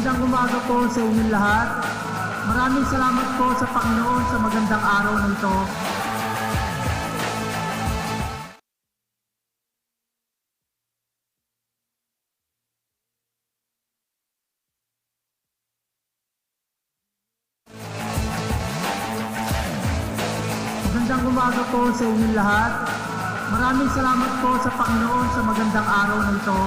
Magandang umaga po sa inyong lahat. Maraming salamat po sa Panginoon sa magandang araw na ito. Magandang umaga po sa inyong lahat. Maraming salamat po sa Panginoon sa magandang araw na ito.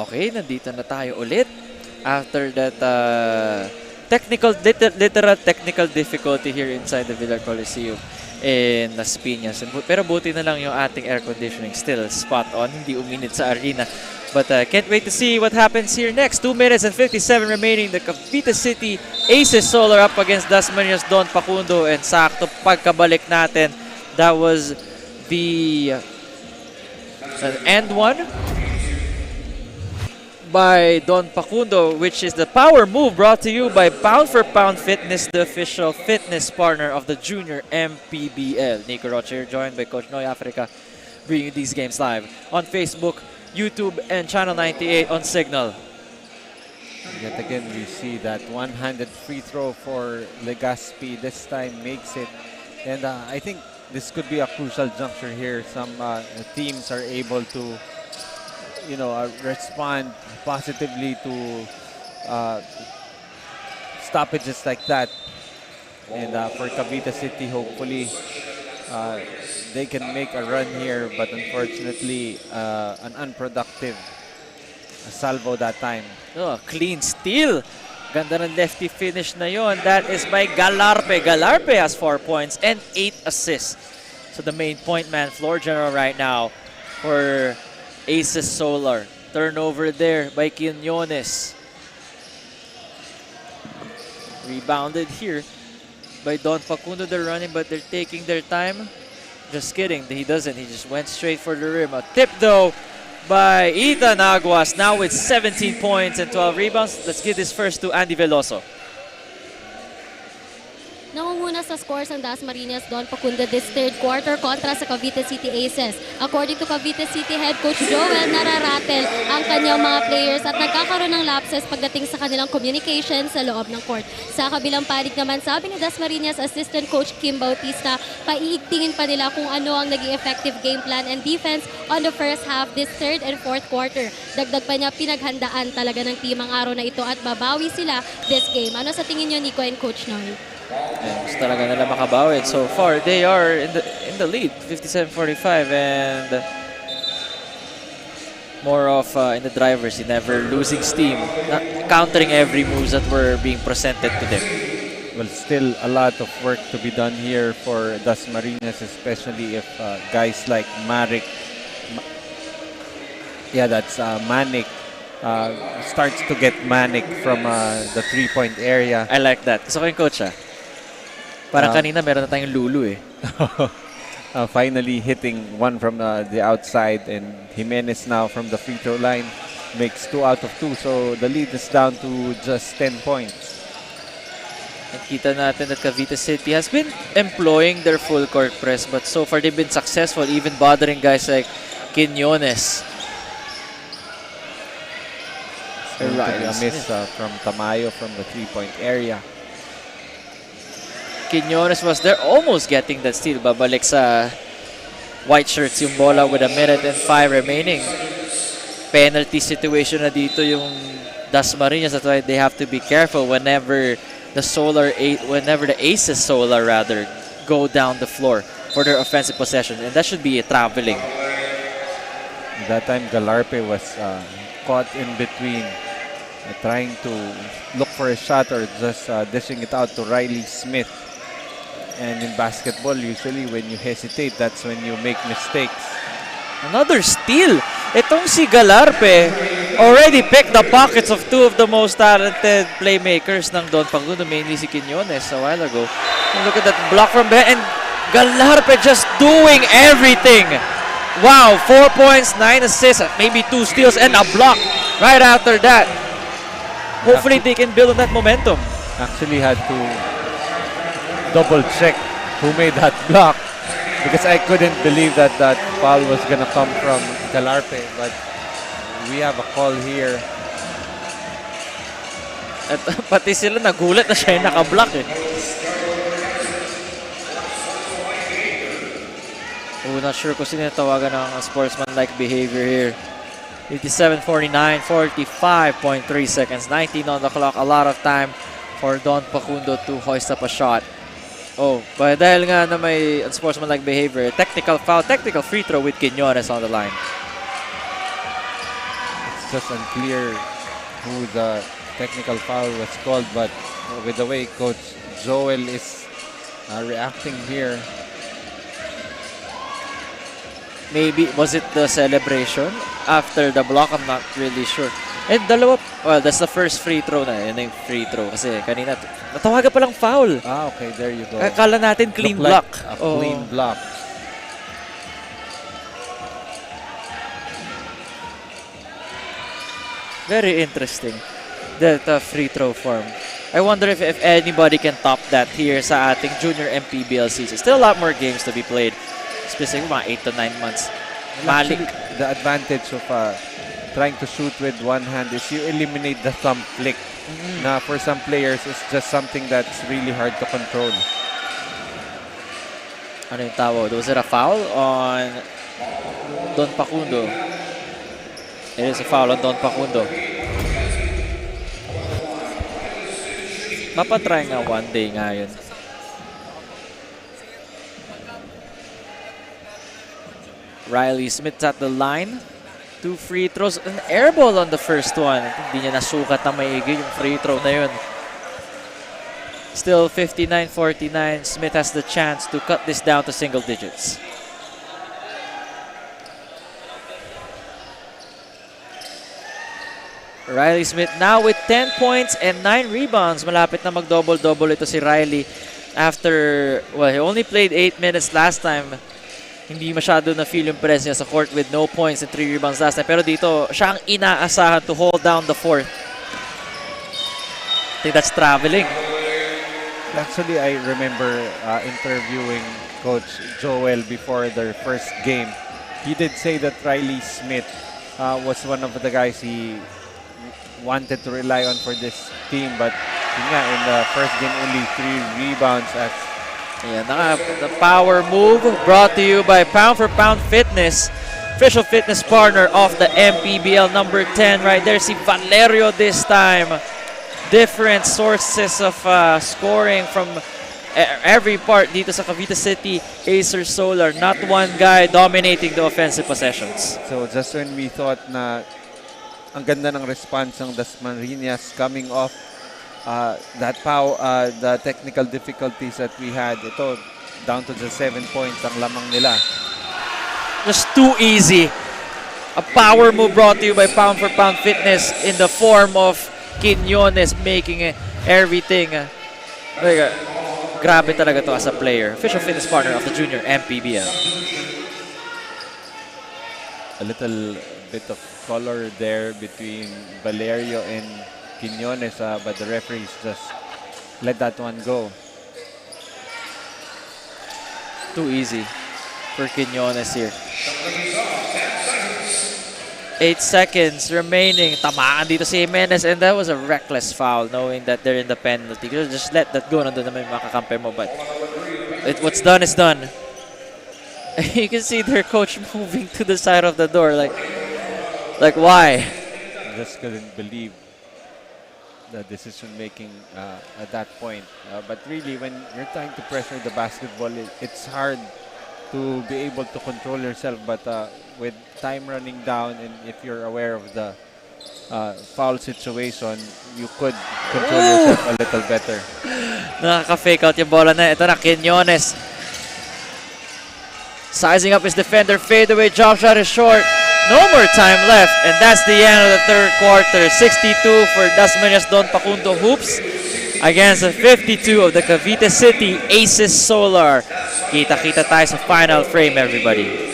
Okay, nandito na tayo ulit after that literal technical difficulty here inside the Villar Coliseum in Las Piñas. Pero buti na lang yung ating air conditioning still spot on, hindi uminit sa arena. But can't wait to see what happens here next. 2 minutes and 57 remaining. The Cavite City Aces Solar up against Dasmariñas Don Facundo. And sakto pagkabalik natin, that was the end one by Don Facundo, which is the power move brought to you by Pound for Pound Fitness, the official fitness partner of the junior MPBL. Nico Rocha here, joined by Coach Noy Africa, bringing these games live on Facebook, YouTube, and Channel 98 on Signal. Yet again, we see that one-handed free throw for Legazpi. This time makes it. And I think this could be a crucial juncture here. Some teams are able to, respond positively to stoppages like that. And for Cavite City, hopefully, they can make a run here, but unfortunately, an unproductive salvo that time. Oh, clean steal. Ganda ng lefty finish na yon. That is by Galarpe. Galarpe has 4 points and 8 assists. So the main point man, floor general right now for Aces Solar. Turnover there by Quinones. Rebounded here by Don Facundo. They're running, but they're taking their time. Just kidding, he doesn't. He just went straight for the rim. A tip though by Ethan Aguas, now with 17 points and 12 rebounds. Let's give this first to Andy Veloso. Nangunguna sa scores ang Dasmariñas Don Facundo this third quarter kontra sa Cavite City Aces. According to Cavite City head coach Joel, nararatel ang kanyang mga players at nagkakaroon ng lapses pagdating sa kanilang communication sa loob ng court. Sa kabilang panig naman, sabi ni Dasmariñas assistant coach Kim Bautista, paiigtingin pa nila kung ano ang naging effective game plan and defense on the first half this third and fourth quarter. Dagdag pa niya, pinaghandaan talaga ng team ang araw na ito at babawi sila this game. Ano sa tingin niyo, Nico and Coach Noy? Gusto talaga nila makabawi. So far, they are in the lead, 57-45, and more of in the driver's seat, never losing steam, countering every moves that were being presented to them. Well, still a lot of work to be done here for Dasmariñas, especially if guys like Marik, Manik, starts to get manic from the three-point area. I like that. Gusto ko yung coach Parang kanina meron na tayong lulu Finally hitting one from the outside, and Jimenez now from the free throw line makes 2 out of 2. So the lead is down to just 10 points. And kita natin that Cavite City has been employing their full court press, but so far they've been successful, even bothering guys like Quinones. A miss from Tamayo from the three-point area. Quinones was there, almost getting that steal. Babalik sa white shirts yung bola with 1 minute and 5 remaining. Penalty situation na dito yung Dasmariñas. That's why they have to be careful whenever the Aces Solar go down the floor for their offensive possession, and that should be traveling. That time Galarpe was caught in between, trying to look for a shot or just dishing it out to Riley Smith. And in basketball, usually when you hesitate, that's when you make mistakes. Another steal. Itong si Galarpe already picked the pockets of 2 of the most talented playmakers ng Don Facundo, mainly si Quinones a while ago. And look at that block from behind, and Galarpe just doing everything. Wow, 4 points, 9 assists, maybe 2 steals, and a block right after that. Hopefully they can build on that momentum. Actually had to double check who made that block. because I couldn't believe that that foul was gonna come from Galarpe, but we have a call here. At pati sila nagulat na siya yung naka-block eh. Oh, not sure kung sino tawagan ng sportsman-like behavior here. 57:49, 45.3 seconds, 19 on the clock. A lot of time for Don Facundo to hoist up a shot. Oh, but dahil nga na may unsportsmanlike behavior, technical foul, technical free throw with Quiñones on the line. It's just unclear who the technical foul was called, but with the way Coach Joel is reacting here, Maybe, was it the celebration after the block? I'm not really sure. And dalawa, well, that's the first free throw na. Yun na yung free throw. Kasi kanina, natawagan palang foul. okay, there you go. Akala natin clean Looked block. like a clean block. Very interesting. The free throw form. I wonder if anybody can top that here sa ating junior MPBL season. Still a lot more games to be played. Specifically, mga 8 to 9 months. Malik. Actually, the advantage of trying to shoot with one hand is you eliminate the thumb flick. Na for some players, it's just something that's really hard to control. Ano yung tawag? Was it a foul on Don Facundo? It is a foul on Don Facundo. Mapatry nga one day nga yun. Riley Smith at the line. 2 free throws. An air ball on the first one. Hindi niya nasukat na maigi yung free throw na yun. Still 59-49. Smith has the chance to cut this down to single digits. Riley Smith now with 10 points and 9 rebounds. Malapit na mag-double-double ito si Riley after, well, he only played 8 minutes last time. Hindi masyado na-feel yung presence niya sa court with no points and 3 rebounds last time. Pero dito, siya ang inaasahan to hold down the fourth. I think that's traveling. Actually, I remember interviewing Coach Joel before their first game. He did say that Riley Smith was one of the guys he wanted to rely on for this team. But yun nga, in the first game, only 3 rebounds as Yeah, the power move brought to you by Pound for Pound Fitness, official fitness partner of the MPBL. Number 10 right there, si Valerio this time. Different sources of scoring from every part dito sa Cavite City Acer Solar. Not one guy dominating the offensive possessions. So just when we thought na ang ganda ng response ng Dasmariñas coming off the technical difficulties that we had, ito down to just 7 points ang lamang nila. Just too easy. A power move brought to you by Pound for Pound Fitness in the form of Quiñones making everything. Grabe talaga to as a player. Official fitness partner of the junior MPBL. A little bit of color there between Valerio and Quiñones, but the referees just let that one go. Too easy for Quiñones here. 8 seconds remaining. Tamaan dito si Jimenez, and that was a reckless foul knowing that they're in the penalty. Just let that go. Nandun naman yung makakampi mo, but what's done is done. You can see their coach moving to the side of the door like why? I just couldn't believe the decision making at that point. But really, when you're trying to pressure the basketball, it's hard to be able to control yourself. But with time running down, and if you're aware of the foul situation, you could control yourself a little better. Nakaka-fake out yung bola na. Ito na, Quiñones. Sizing up his defender, fadeaway jump shot is short. No more time left, and that's the end of the third quarter. 62 for Dasmariñas Don Facundo Hoops against the 52 of the Cavite City Aces Solar. Kita-kita tayo sa final frame, everybody.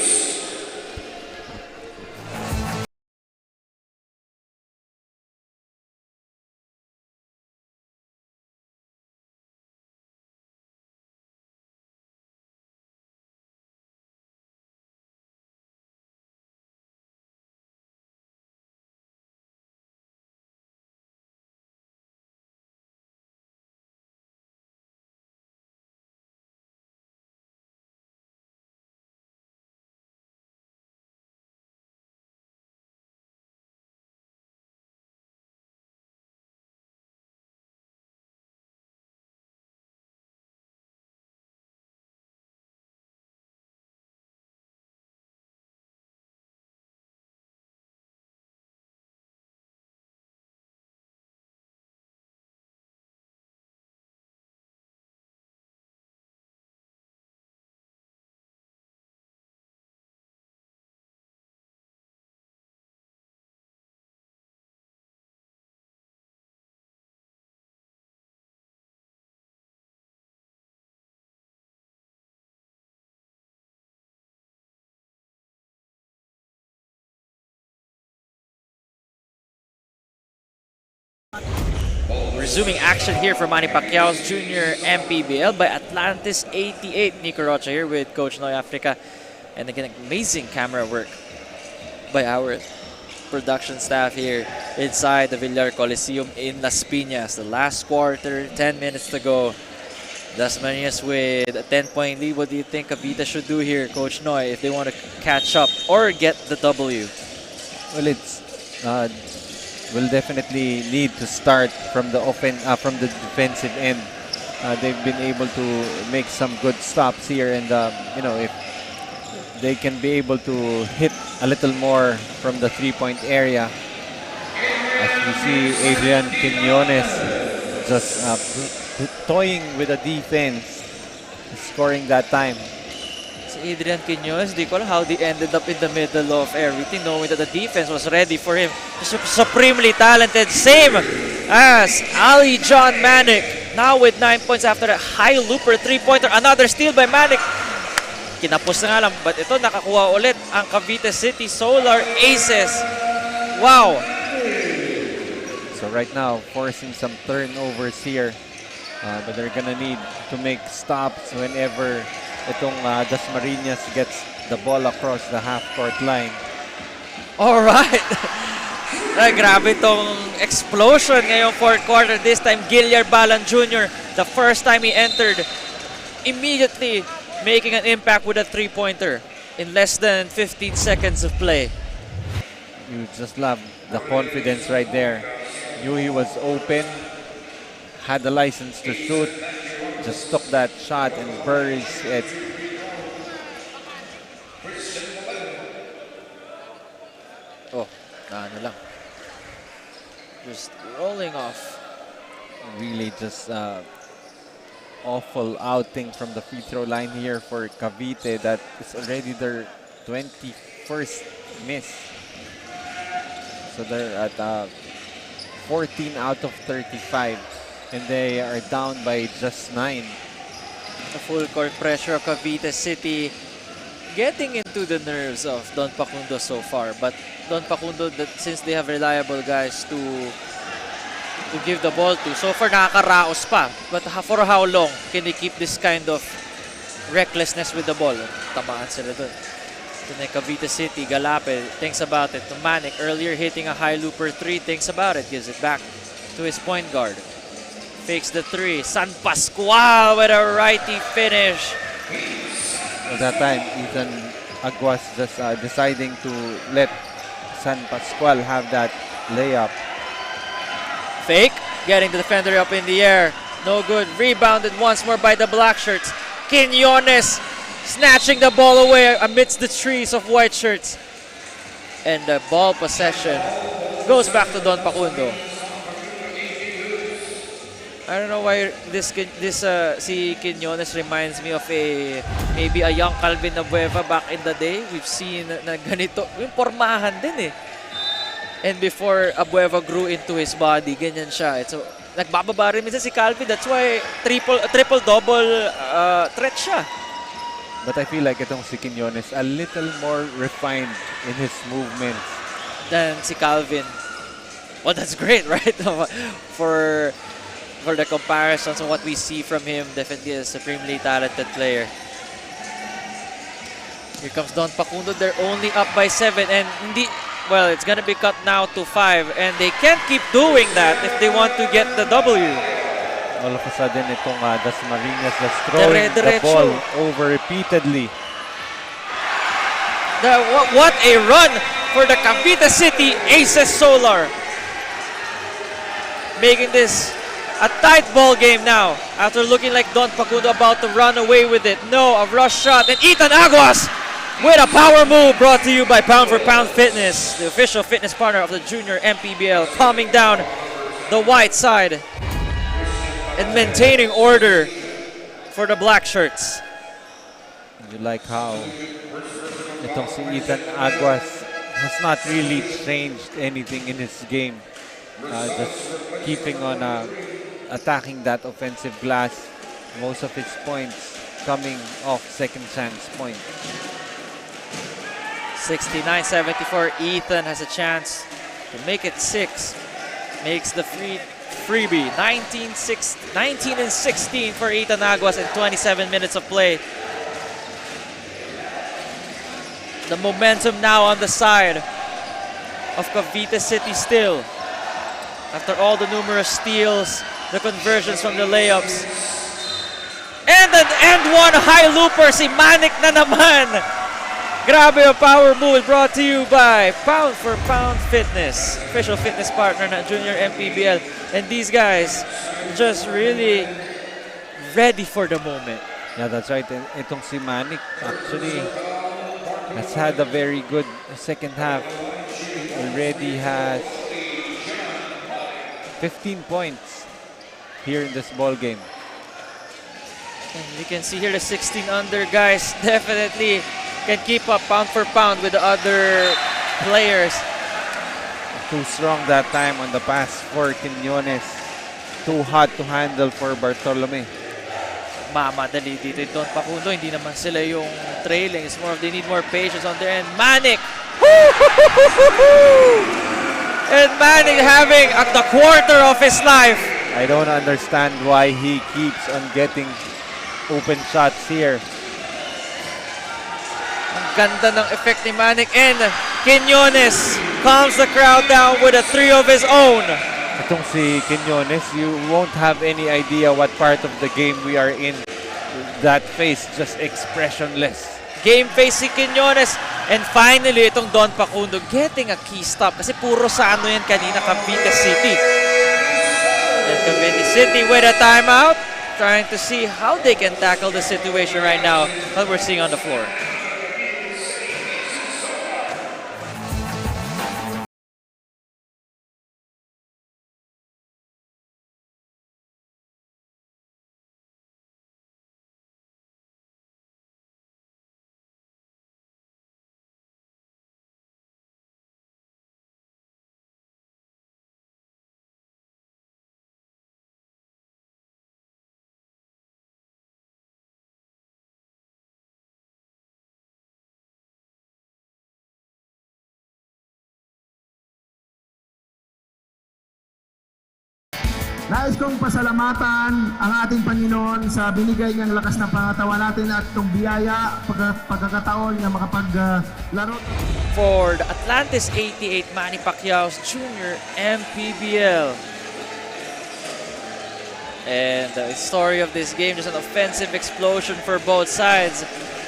resuming action here for Manny Pacquiao's Junior MPBL by Atlantis 88. Nico Rocha here with Coach Noy Africa. And again, amazing camera work by our production staff here inside the Villar Coliseum in Las Piñas. The last quarter, 10 minutes to go. Dasmariñas with a 10-point lead. What do you think Cavite should do here, Coach Noy, if they want to catch up or get the W? Well, it's will definitely need to start from the defensive end. They've been able to make some good stops here, and if they can be able to hit a little more from the three-point area, as we see Adrian Quiñones just toying with the defense, scoring that time. Adrian Quiñones, di ko alam how they ended up in the middle of everything, knowing that the defense was ready for him. Supremely talented, same as Ali John Manic. Now with 9 points after a high looper three-pointer. Another steal by Manic. Kinapos na nga lang, but ito nakakuha ulit ang Cavite City Solar Aces. Wow! So right now, forcing some turnovers here, but they're gonna need to make stops whenever itong Dasmariñas gets the ball across the half-court line. Alright! Grabe itong explosion ngayong fourth quarter. This time, Villar Balan Jr., the first time he entered, immediately making an impact with a three-pointer in less than 15 seconds of play. You just love the confidence right there. Knew he was open, had the license to shoot, just took that shot and buries it. Oh, ano lang. Just rolling off. Really just awful outing from the free throw line here for Cavite. That is already their 21st miss. So they're at 14 out of 35. And they are down by just 9. The full court pressure of Cavite City getting into the nerves of Don Pacundo so far. But Don Pacundo, since they have reliable guys to give the ball to, so far nakakaraos pa. But for how long can they keep this kind of recklessness with the ball? Tamaan sila dun. Ito na Cavite City, Galape thinks about it. To Manic, earlier hitting a high looper three, thinks about it, gives it back to his point guard. Fakes the three. San Pascual with a righty finish. At that time, Ethan Aguas just deciding to let San Pascual have that layup. Fake. Getting the defender up in the air. No good. Rebounded once more by the black shirts. Quiñones snatching the ball away amidst the trees of white shirts. And the ball possession goes back to Don Pacundo. I don't know why si Quiñones reminds me of maybe a young Calvin Abueva back in the day. We've seen na ganito, yung pormahan din eh. And before Abueva grew into his body, ganyan siya. So nagbababa rin minsan si Calvin. That's why triple-double threat siya. But I feel like itong si Quiñones a little more refined in his movements than si Calvin. Well, that's great, right? For the comparisons on what we see from him, definitely a supremely talented player. Here comes Don Pacundo. They're only up by 7, and well, it's gonna be cut now to 5, and they can't keep doing that if they want to get the W. All of a sudden, itong Dasmariñas just throwing the ball over repeatedly. What a run for the Cavite City Aces Solar. Making this a tight ball game now after looking like Don Pacundo about to run away with it. No, a rush shot, and Ethan Aguas with a power move brought to you by Pound for Pound Fitness, the official fitness partner of the Junior MPBL, calming down the white side and maintaining order for the black shirts. You like how itong si Ethan Aguas has not really changed anything in his game. Just keeping on attacking that offensive glass. Most of his points coming off second chance point. 69-74. Ethan has a chance to make it 6. Makes the freebie. 19 and 16 for Ethan Aguas in 27 minutes of play. The momentum now on the side of Cavite City still. After all the numerous steals, the conversions from the layups. And an end one high looper, si Manik na naman. Grabe ang power move brought to you by Pound for Pound Fitness, official fitness partner na Junior MPBL. And these guys just really ready for the moment. Yeah, that's right. And itong si Manik actually has had a very good second half. Already has 15 points here in this ball game. And you can see here the 16 under guys definitely can keep up pound for pound with the other players. Too strong that time on the pass for Quiñones. Too hot to handle for Bartolome. Mamadali dito yung Don Facundo. Hindi naman sila yung trailing. It's more of they need more patience on their end. Manik! And Manik having the quarter of his life. I don't understand why he keeps on getting open shots here. Ang ganda ng effect ni Manik. And Quiñones calms the crowd down with a three of his own. Itong si Quiñones, you won't have any idea what part of the game we are in. That face just expressionless. Game face si Quiñones. And finally, itong Don Facundo getting a key stop. Kasi puro sa ano yan kanina, Cavite City. And Cavite City with a timeout. Trying to see how they can tackle the situation right now that we're seeing on the floor. Nais kong pasalamatan ang ating Panginoon sa binigay niyang lakas ng pangatawan natin at itong biyaya, pagkakataon na makapaglaro. For the Atlantis 88 Manny Pacquiao's Junior MPBL. And the story of this game, just an offensive explosion for both sides.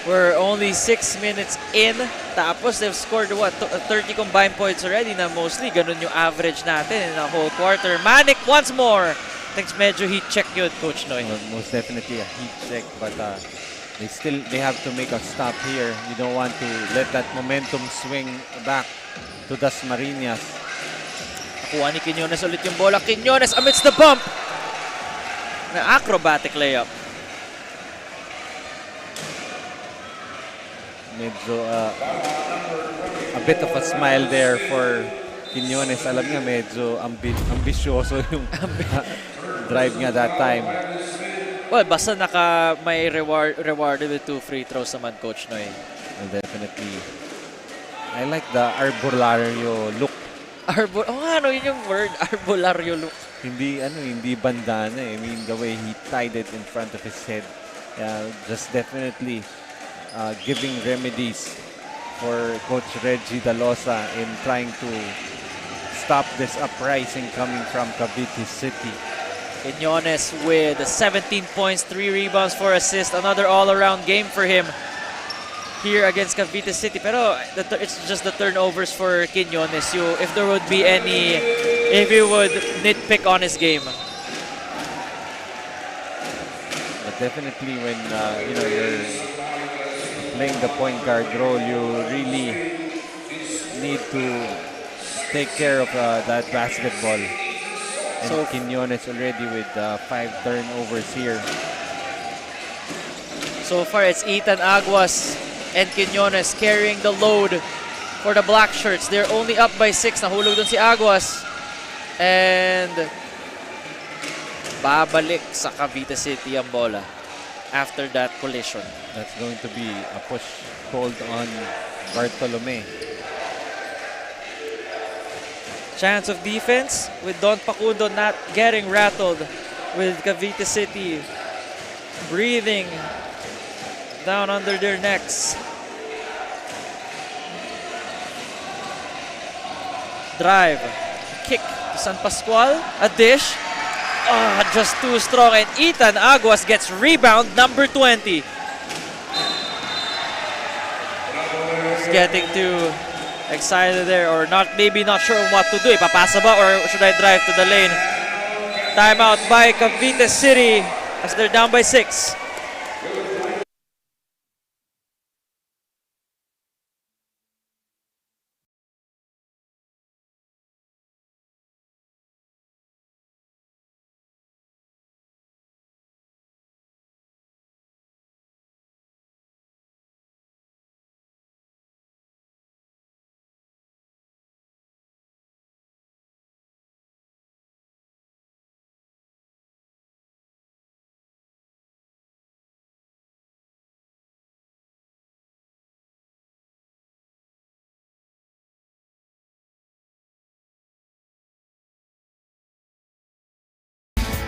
We're only 6 minutes in. Tapos they've scored what, 30 combined points already na mostly ganun yung average natin in a whole quarter. Manik once more. Thanks, medyo heat check yun, Coach Noy. Well, most definitely a heat check, but they have to make a stop here. You don't want to let that momentum swing back to Dasmariñas. Nakuha ni Quiñones ulit yung bola. Quiñones amidst the bump. Na acrobatic layup. Medyo a bit of a smile there for Quiñones. Alam niya medyo ambisyoso yung drive nga that time. Well, basta may rewarded with 2 free throws naman, Coach Noy. Well, definitely. I like the arbolario look. Ano yun yung word? Arbolario look. Hindi bandana eh. I mean, the way he tied it in front of his head. Just definitely giving remedies for Coach Reggie Dalosa in trying to stop this uprising coming from Cavite City. Quiñones with 17 points, 3 rebounds, 4 assists. Another all-around game for him here against Cavite City. Pero it's just the turnovers for Quiñones. If there would be any, if you would nitpick on his game. But definitely when you're playing the point guard role, you really need to take care of that basketball. And so Quiñones already with 5 turnovers here. So far, it's Ethan Aguas and Quiñones carrying the load for the black shirts. They're only up by 6. Nahulog dun si Aguas. And babalik sa Cavite City ang bola after that collision. That's going to be a push called on Bartolome. Chance of defense with Don Pacundo not getting rattled, with Cavite City breathing down under their necks. Drive, kick to San Pascual, a dish. Just too strong, and Ethan Aguas gets rebound number 20. He's getting too excited there, or maybe not sure what to do. Ipapasa ba or should I drive to the lane? Timeout by Cavite City as they're down by 6.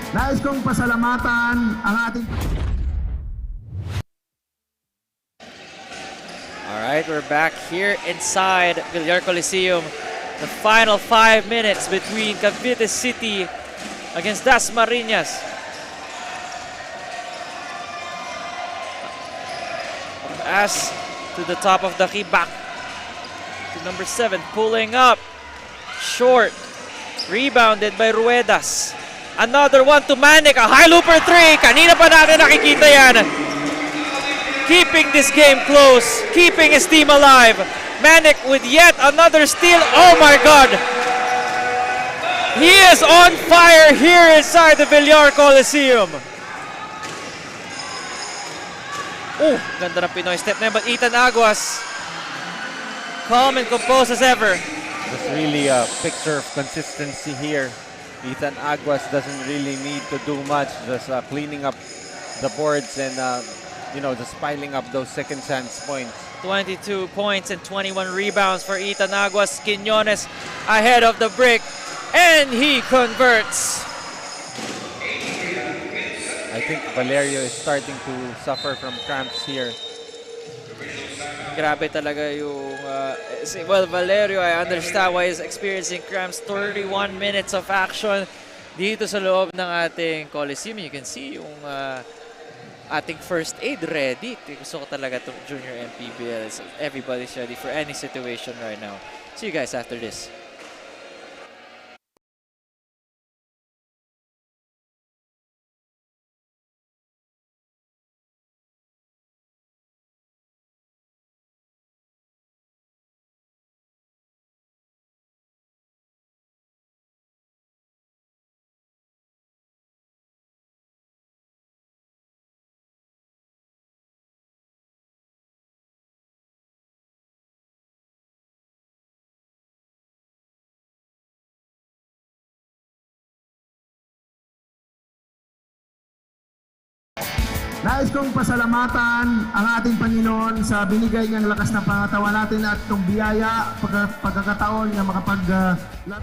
Nais kong pasalamatan ang ating... Alright, we're back here inside Villar Coliseum. The final 5 minutes between Cavite City against Dasmariñas. Pass to the top of the key, back to number 7, pulling up. Short. Rebounded by Ruedas. Another one to Manic, a high looper 3. Kanina pa natin nakikita yan. Keeping this game close, keeping his team alive. Manic with yet another steal. Oh my God! He is on fire here inside the Villar Coliseum. Oh, ganda ng Pinoy step na yun, but Ethan Aguas, calm and composed as ever. It's really a picture of consistency here. Ethan Aguas doesn't really need to do much, just cleaning up the boards and just piling up those second chance points. 22 points and 21 rebounds for Ethan Aguas. Quiñones ahead of the break, and he converts. I think Valerio is starting to suffer from cramps here. Grabe talaga yung... well, Valerio, I understand why he's experiencing cramps. 31 minutes of action dito sa loob ng ating Coliseum. You can see yung ating first aid ready. Gusto ko talaga itong Junior MPBL. So everybody's ready for any situation right now. See you guys after this. Nais kong pasalamatan ang ating Panginoon sa binigay niyang lakas ng pangatawan natin at itong biyaya, pagkakataon na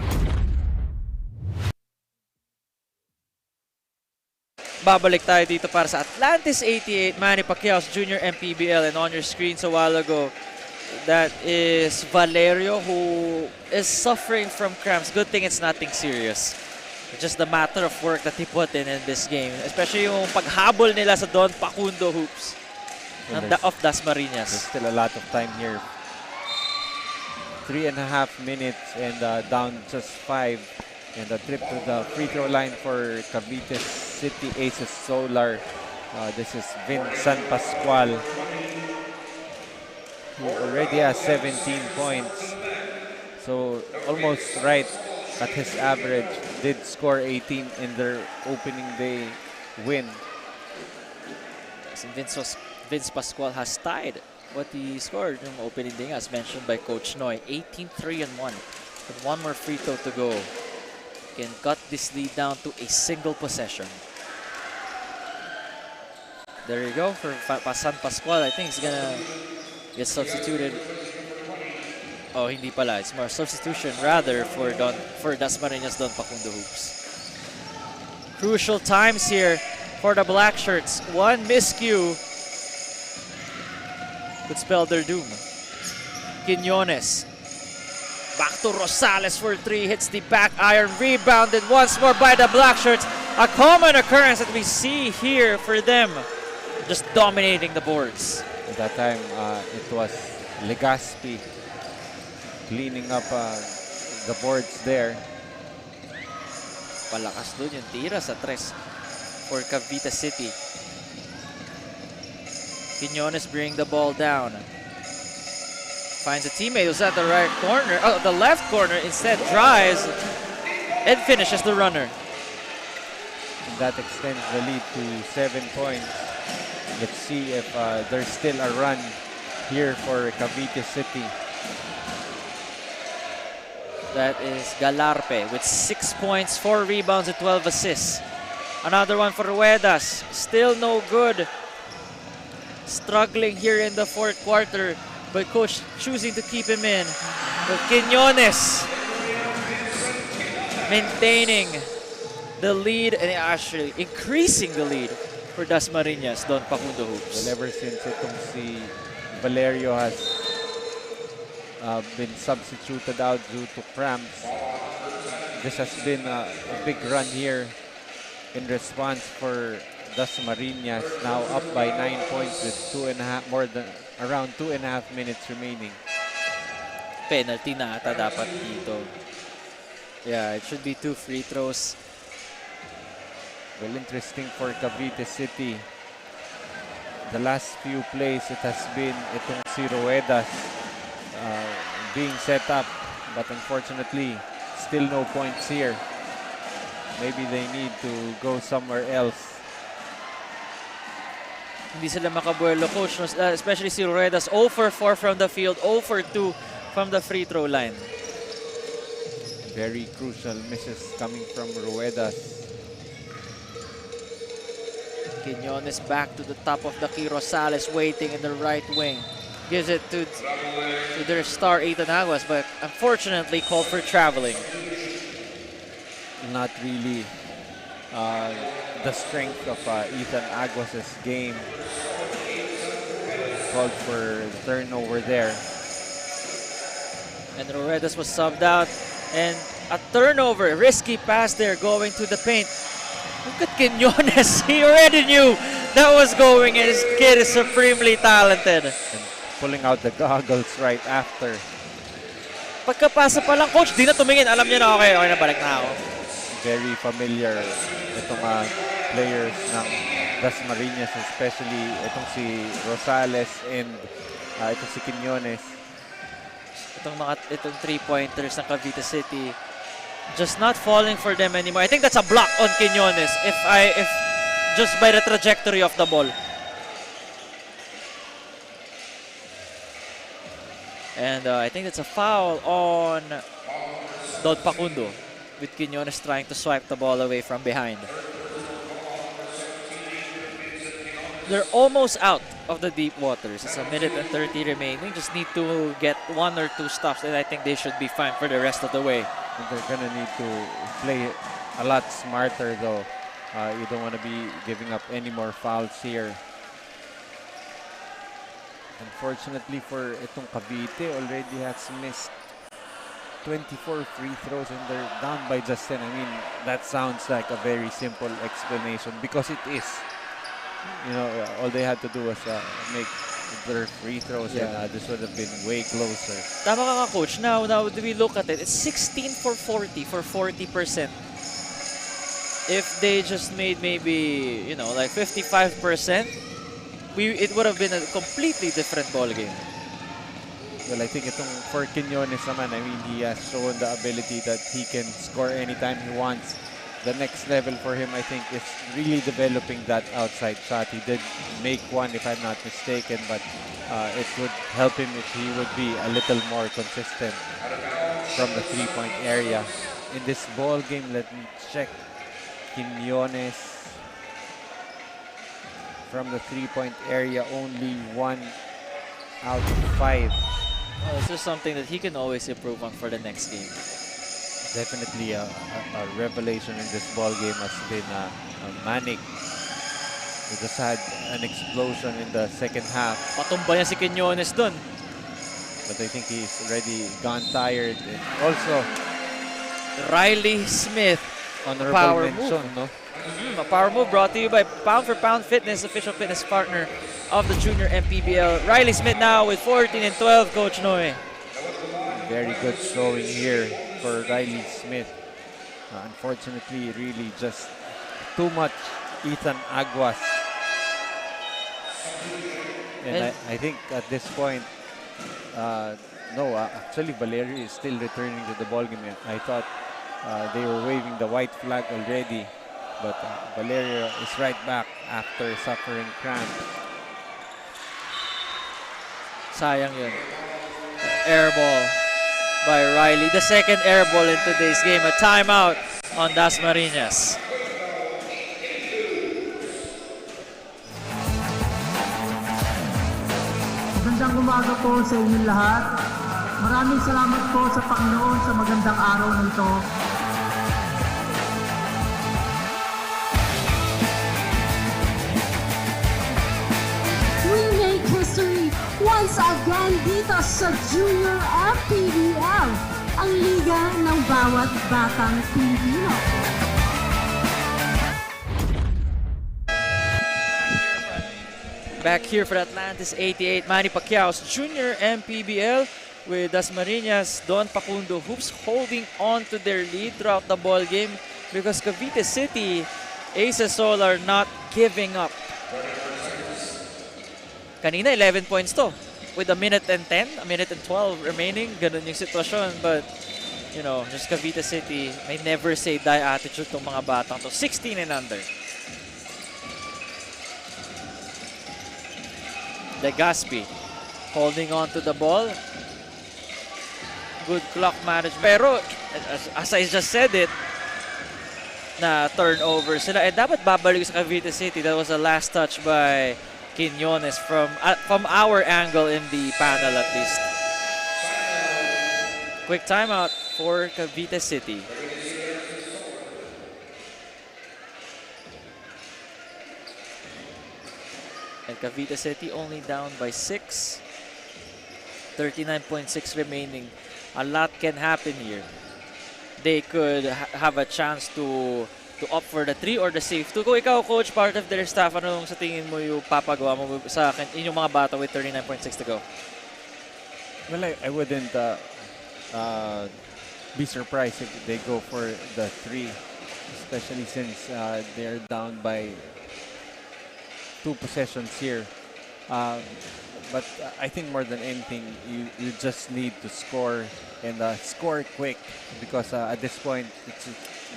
Babalik tayo dito para sa Atlantis 88, Manny Pacquiao's Junior MPBL, and on your screens a while ago, that is Valerio, who is suffering from cramps. Good thing it's nothing serious. It's just the matter of work that he put in this game. Especially yung paghabol nila sa Don Pacundo hoops of Dasmariñas. There's still a lot of time here. 3.5 minutes and down just 5. And a trip to the free throw line for Cavite City Aces Solar. This is Vincent Pascual, who already has 17 points. So almost right at his average. Did score 18 in their opening day win. Vince Pascual has tied what he scored in opening day, as mentioned by Coach Noy. 18, 3 and 1. With one more free throw to go, can cut this lead down to a single possession. There you go for San Pascual. I think he's gonna get substituted Oh, hindi pala. It's more substitution rather for Dasmariñas Don Pacundo Hoops. Crucial times here for the Black Shirts. One miscue could spell their doom. Quiñones. Back to Rosales for three. Hits the back iron. Rebounded once more by the Black Shirts. A common occurrence that we see here for them. Just dominating the boards. At that time, it was Legaspi cleaning up the boards there. Palakas dun yung tira sa tres for Cavite City. Quiñones bring the ball down. Finds a teammate who's at the right corner. Oh, the left corner instead drives and finishes the runner. And that extends the lead to 7 points. Let's see if there's still a run here for Cavite City. That is Galarpe with 6 points, 4 rebounds, and 12 assists. Another one for Ruedas. Still no good. Struggling here in the fourth quarter, but coach choosing to keep him in. But Quiñones maintaining the lead and actually increasing the lead for Dasmariñas Don Pacundo Hoops. Well, ever since itong si Valerio has been substituted out due to cramps, this has been a big run here in response for Dasmariñas, now up by 9 points with around 2.5 minutes remaining. Penalty na ata dapat dito. Yeah, it should be 2 free throws. Well, interesting for Cavite City. The last few plays, it has been itong si Ruedas being set up, but unfortunately, still no points here. Maybe they need to go somewhere else. Hindi sila makabuelo, coach, especially si Ruedas. 0 for 4 from the field, 0 for 2 from the free throw line. Very crucial misses coming from Ruedas. Quiñones back to the top of the key. Rosales waiting in the right wing. Gives it to their star Ethan Aguas, but unfortunately called for traveling. Not really the strength of Ethan Aguas' game. Called for turnover there. And Ruedas was subbed out. And a turnover, risky pass there going to the paint. Look at Quiñones. He already knew that was going, and his kid is supremely talented. And pulling out the goggles right after. Pagkapasa pa lang, coach, di na tumingin. Alam niya na, okay, nabalik na ako. Very familiar itong players ng Dasmariñas, especially itong si Rosales and itong si Quiñones. Itong three-pointers ng Cavite City just not falling for them anymore. I think that's a block on Quiñones if just by the trajectory of the ball. And I think that's a foul on Don Pacundo with Quiñones trying to swipe the ball away from behind. They're almost out of the deep waters. It's 1 minute and 30 remaining. Just need to get 1 or 2 stops, and I think they should be fine for the rest of the way. And they're gonna need to play a lot smarter though. You don't want to be giving up any more fouls here. Unfortunately for itong Cavite, already has missed 24 free throws and they're down by just 10. I mean, that sounds like a very simple explanation because it is. You know, all they had to do was make their free throws, and this would have been way closer. Tama ka nga, coach. Now we look at it. It's 16 for 40 for 40%. If they just made maybe, you know, like 55%, it would have been a completely different ball game. Well, I think itong for Quiñones naman, I mean, he has shown the ability that he can score anytime he wants. The next level for him, I think, is really developing that outside shot. He did make one, if I'm not mistaken, but it would help him if he would be a little more consistent from the three-point area. In this ball game, let me check. Quiñones from the three-point area, only 1 out of 5 This is something that he can always improve on for the next game. Definitely a revelation in this ball game has been Manic. He just had an explosion in the second half, Patumba niya si Quiñones dun. but I think he's already gone tired. And also, Riley Smith, honorable power mention, move. no? A power move brought to you by Pound for Pound Fitness, official fitness partner of the Junior MPBL. Riley Smith now with 14 and 12, Coach Noe. Very good showing here for Riley Smith. Unfortunately, really just too much Ethan Aguas. And I think at this point, actually Valerio is still returning to the ballgame. I thought they were waving the white flag already, but Valerio is right back after suffering cramps. Sayang yun. Air ball by Riley. The second air ball in today's game. A timeout on Dasmariñas. Magandang umaga po sa inyong lahat. Maraming salamat po sa Panginoon sa magandang araw na ito. We make history once again dito sa Junior MPBL, ang liga ng bawat batang Pilipino. Back here for Atlantis 88, Manny Pacquiao's Junior MPBL with Dasmariñas, Don Pacundo Hoops holding on to their lead throughout the ball game because Cavite City, Aces Solar not giving up. Kanina 11 points to with a minute and 10, a minute and 12 remaining. Ganun yung sitwasyon, but you know, just Cavite City may never say die attitude tong mga batang to. 16 and under. Legaspi holding on to the ball. Good clock management. Pero, as I just said it, na turnover sila. Eh, dapat babalik sa Cavite City. That was the last touch by Quiñones from our angle in the panel at least. Quick timeout for Cavite City. And Cavite City only down by 6. 39.6 remaining. A lot can happen here. They could have a chance to opt for the 3 or the safe 2. Kung ikaw, coach, part of their staff, anong sa tingin mo yung papagawa mo sa inyong mga bata with 39.6 to go? Well, I wouldn't be surprised if they go for the 3, especially since they're down by 2 possessions here. But I think more than anything, you just need to score and score quick because at this point,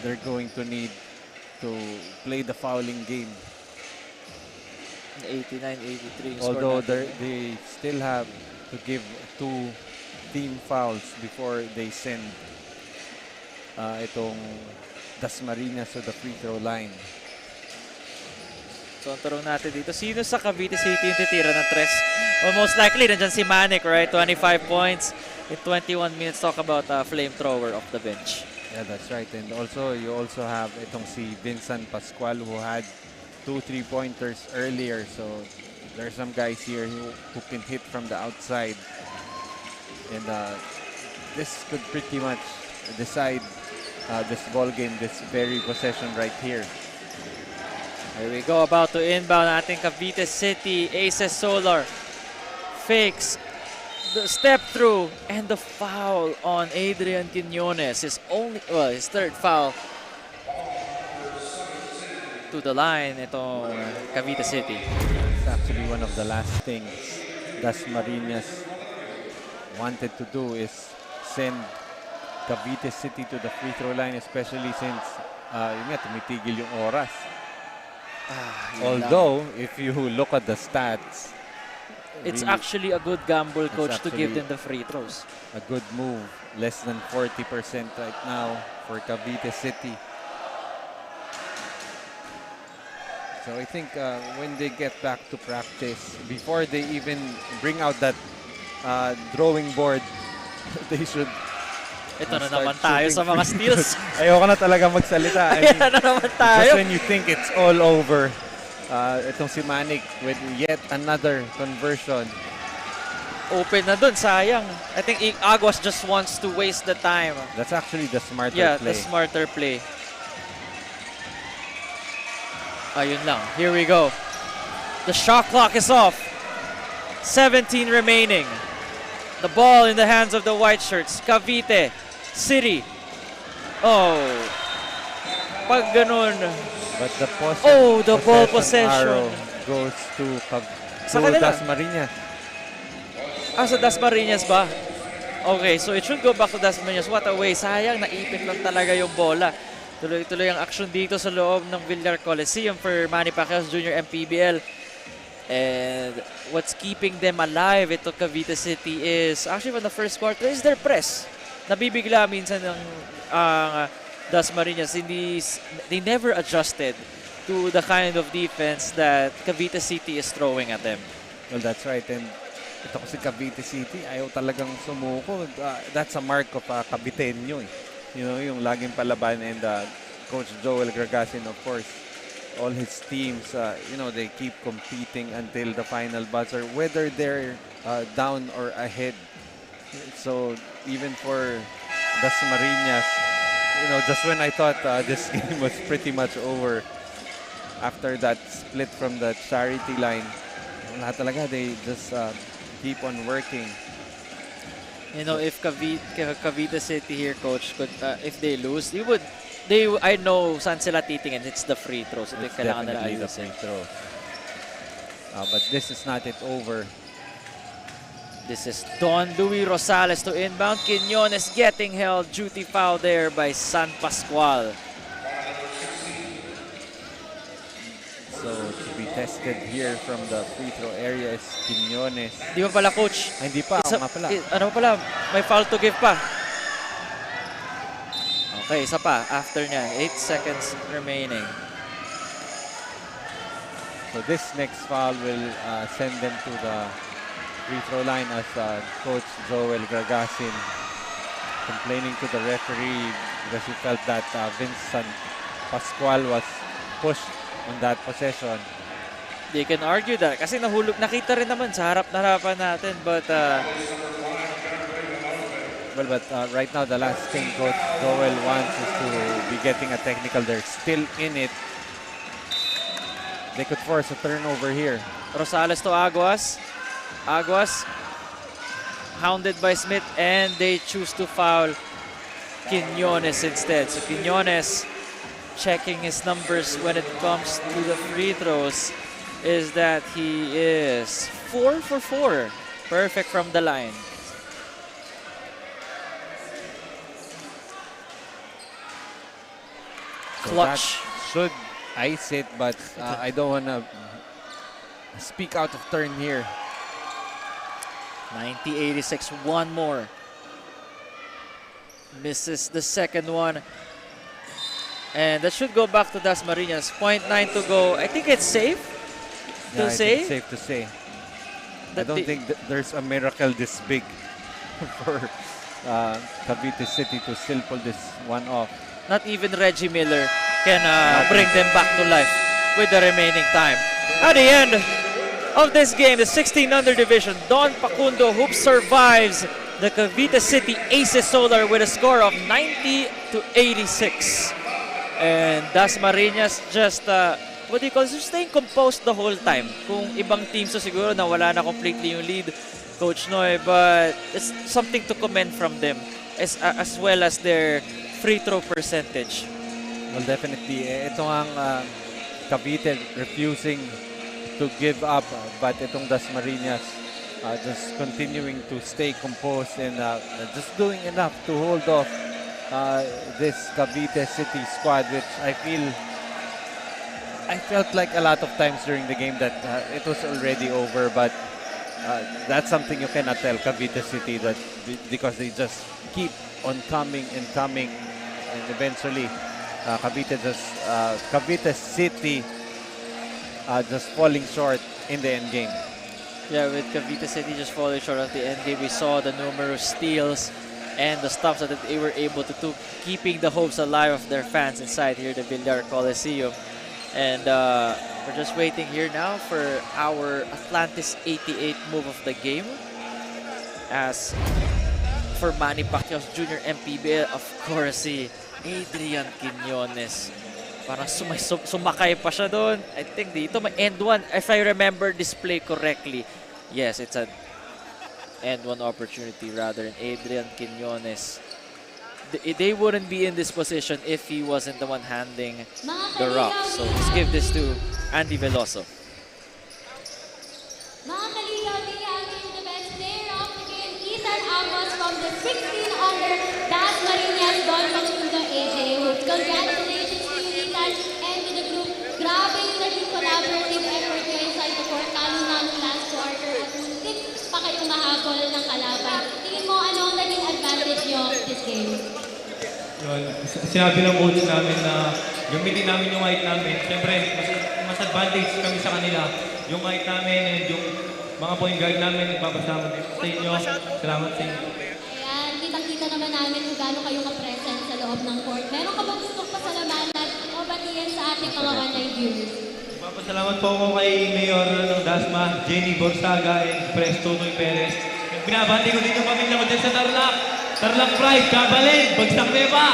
they're going to need to play the fouling game. 89-83. Although they still have to give 2 team fouls before they send itong Dasmariñas to the free throw line. So, ang tarong natin dito, sino sa Cavite City yung titira ng tres? Well, most likely, nandyan si Manic, right? 25 points in 21 minutes. Talk about flamethrower off the bench. Yeah, that's right. And also, you also have itong si Vincent Pascual who had 2 3-pointers earlier. So, there are some guys here who can hit from the outside. And this could pretty much decide this ball game, this very possession right here. Here we go, about to inbound ating Cavite City. Aces Solar fakes the step through and the foul on Adrian Quiñones. His third foul to the line itong Cavite City. It's actually one of the last things Dasmariñas wanted to do is send Cavite City to the free throw line, especially since tumitigil yung oras. Although, if you look at the stats, it's really, actually a good gamble, coach, to give them the free throws. A good move. Less than 40% right now for Cavite City. So I think when they get back to practice, before they even bring out that drawing board, they should Ito na start naman tayo shooting sa mga free steals. throws. Ayoko na talaga magsalita. I Ayan mean, na naman tayo. just when you think it's all over, itong si Manik with yet another conversion. Open na dun, sayang. I think Aguas just wants to waste the time. That's actually the smarter Yeah, play. the smarter play. Ayun lang. Here we go. The shot clock is off. 17 remaining. The ball in the hands of the white shirts. Cavite City. Oh. Pag ganun. But the The ball possession. arrow goes to Sa kanila. Dasmariñas. Sa Dasmariñas ba? Okay, so it should go back to Dasmariñas. What a way. Sayang, naipit lang talaga yung bola. Tuloy-tuloy ang action dito sa loob ng Villar Coliseum for Manny Pacquiao's Junior MPBL. And what's keeping them alive ito Cavite City is actually from the first quarter is their press. Nabibigla minsan ng Dasmariñas. They never adjusted to the kind of defense that Cavite City is throwing at them. Well, that's right. And ito kasi Cavite City, ayaw talagang sumuko. That's a mark of Caviteño. You know, yung laging palaban, and Coach Joel Gragasin, of course, all his teams, they keep competing until the final buzzer, whether they're down or ahead. So even for Dasmariñas, just when I thought this game was pretty much over, after that split from the charity line, wala talaga, they just keep on working. If Cavite City here, coach, could if they lose, I know saan sila titingin. It's the free throws. Ito yung It's kailangan nila definitely the ayusin. free throw. But this is not it over. This is Don Louis Rosales to inbound. Quiñones getting held. Duty foul there by San Pascual. So to be tested here from the free throw area is Quiñones. Di ba pala, coach? Ay, hindi pa. Oo nga pala. Ano pala? May foul to give pa. Okay, isa pa. After niya, 8 seconds remaining. So this next foul will send them to the free throw line as Coach Joel Gragasin complaining to the referee because he felt that Vincent Pascual was pushed on that possession. They can argue that kasi nakita rin naman sa harap na harapan natin, but right now the last thing Coach Joel wants is to be getting a technical. They're still in it. They could force a turnover here. Rosales to Aguas. Aguas hounded by Smith, and they choose to foul Quiñones instead. So Quiñones checking his numbers when it comes to the free throws is that he is 4 for 4. Perfect from the line. So Clutch. that should ice it, but I don't want to speak out of turn here. 90-86, one more. Misses the second one. And that should go back to Dasmariñas. 0.9 to go. I think it's safe to I say. think it's safe to say. I that don't think there's a miracle this big for Cavite City to still pull this one off. not even Reggie Miller can bring them back to life with the remaining time. At the end of this game, the 16 under division, Don Pacundo Hoop survives the Cavite City Aces Solar with a score of 90-86. And Dasmariñas just, what do you call it? Just staying composed the whole time. Kung ibang teams so siguro nawala na completely yung lead, Coach Noy, but it's something to commend from them as well as their free throw percentage. Well, definitely. Ito ang Cavite refusing to give up, but itong Dasmariñas just continuing to stay composed and just doing enough to hold off this Cavite City squad, which I felt like a lot of times during the game that it was already over, but that's something you cannot tell Cavite City, that because they just keep on coming and coming, and eventually Cavite City just falling short in the end game. Yeah, with Cavite City just falling short of the end game, we saw the numerous steals and the stops that they were able to do, keeping the hopes alive of their fans inside here, the Villar Coliseum. And we're just waiting here now for our Atlantis 88 move of the game. As for Manny Pacquiao's Jr. MPBL, of course, si Adrian Quiñones. Parang sumakay pa siya doon. I think dito may end one, if I remember this play correctly. Yes, it's an end one opportunity rather than Adrian Quiñones. They wouldn't be in this position if he wasn't the one handling the rock. So let's give this to Andy Veloso. Mga kaligaw, the best player of the game, Ethan Amos from the 16 under Dasmariñas Don Pacundo AJ. Congratulations to you, Ethan, and to the group. Grabe yung naging collaborative effort kayo inside the court, lalo last quarter at muntik pa kayong mahabol ng kalaban. Tingin mo, ano ang naging advantage nyo this game? Yun, sinabi ng coach namin na gamitin namin yung height namin. Siyempre, mas advantage kami sa kanila. Yung height namin and yung mga point guard namin, nagpapasalamat sa inyo. Salamat sa inyo. Ayan, kitang-kita naman namin kung gaano kayo ka-present sa loob ng court. Meron ka bang gustong pasalamatan o batiin sa ating mga online viewers? Nagpapasalamat po ako kay Mayor ng Dasma, Jenny Borsaga and Presto Toy Perez. Binabati ko dito pamilya ko dyan sa Tarlac. Tarlac Pride, Kabalin, Bagsak Beba.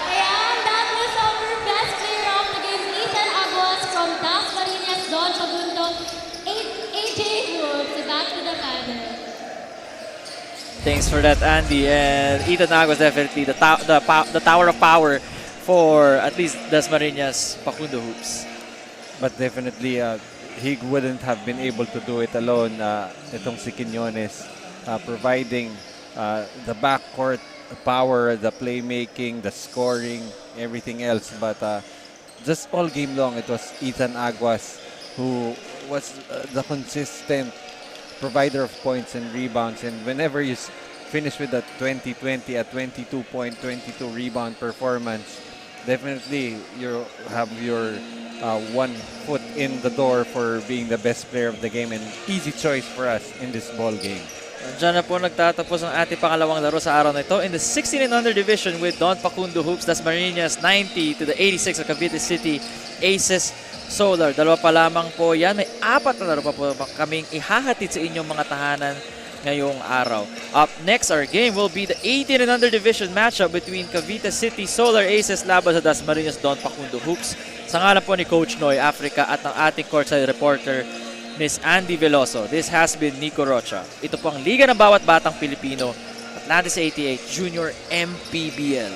Ayan, that was our best player of the game, Ethan Agos from Dasmariñas Don Pacundo. AJ moves back to the panel. Thanks for that, Andy. And Ethan Agos definitely the tower of power for at least Dasmariñas Pacundo hoops. But definitely, he wouldn't have been able to do it alone. Itong si Quiñones, providing the backcourt power, the playmaking, the scoring, everything else. But just all game long, it was Ethan Aguas who was the consistent provider of points and rebounds. And whenever you finish with a 20-20, a 22-point, 22 rebound performance, definitely you have your 1 foot in the door for being the best player of the game and easy choice for us in this ball game. Diyan na po nagtatapos ang ating pangalawang laro sa araw na ito in the 16 and under division with Don Pacundo hoops, Dasmariñas 90 to the 86 of Cavite City Aces Solar. Dalawa pa lamang po yan. May 4 na laro pa po kaming ihahatid sa inyong mga tahanan ngayong araw. Up next, our game will be the 18 and under division matchup between Cavite City Solar Aces laban sa Dasmariñas Don Pacundo hoops. Sa ngalan po ni Coach Noy Africa at ng ating courtside reporter Miss Andy Veloso. This has been Nico Rocha. Ito po ang Liga ng Bawat Batang Pilipino, Atlantis 88 Junior MPBL.